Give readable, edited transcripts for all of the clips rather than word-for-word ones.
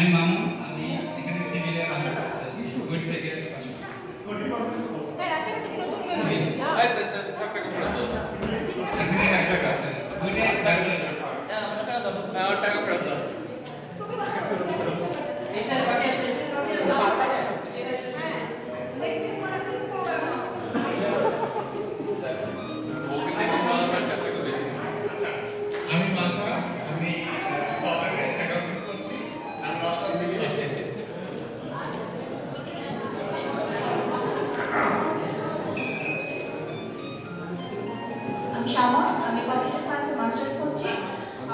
আমি মামুন, আমি এখানে সিভিলে আছি, ওয়েট থেকে স্যার আশেপাশে কোনো তুমি এখানে একটা কাজ ওইটা টাকা ফেরত দাও। আমি মাসা, আমি সফটওয়্যারে অ্যাকাউন্টিং করছি। আমি মাস্টার ডিগ্রি আমি শামা, আমি কম্পিউটার সায়েন্সে মাস্টার করছি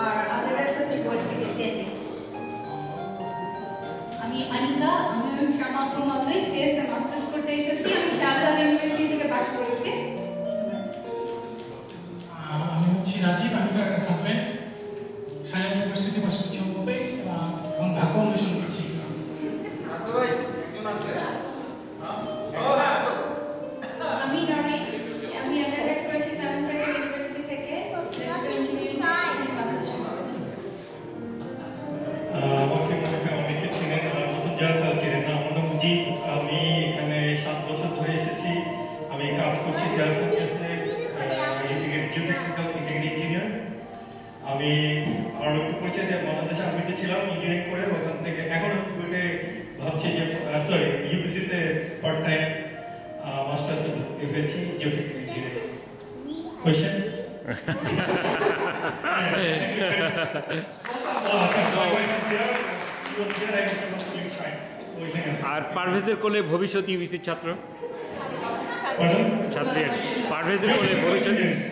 আর আন্ডারগ্রেড করছি বোর্ড থেকে সিএসসি। আমি আনিকা, আমি শামা কুমারী সিএসএ মাস্টার্স করতে এসেছি। আমি শাহজালাল ইউনিভার্সিটি থেকে পাশ করেছি। আমি হচ্ছি রাজীব, আমি তার হাজব্যান্ড। শাহজালাল ইউনিভার্সিটি পাশ করছি মতোই এবং ভাগ্য অন্বেষণ করছি। আমি নার্গিস, আমি আন্ডারগ্রেড করেছি সালেমপুর ইউনিভার্সিটি থেকে ইঞ্জিনিয়ারিং মাস্টার্স করেছি। আমাকে মনে হয় অনেকে চিনেন, আমার নতুন যারা তারা চিনেন না। আমার নাম মুজিব, আমি এখানে 7 বছর ধরে এসেছি। আমি কাজ করছি জিওটেকনিক্যাল ইঞ্জিনিয়ার। আমি আরও একটু পরিচয় দিয়ে বাংলাদেশে আর্মিতে ছিলাম ইঞ্জিনিয়ারিং করে, ওখান থেকে এখন আমি বুয়েটে ভাবছি যে ইউপিসিতে পার্ট টাইম মাস্টার্স পেয়েছি জিওটেকনিক্যাল ইঞ্জিনিয়ারিং। কোয়েশ্চেন? আর পারভেজের কোলে ভবিষ্যৎ ইউবিসির ছাত্র ছাত্রী পারভেজের কোলে ভবিষ্যৎ ইউবিসি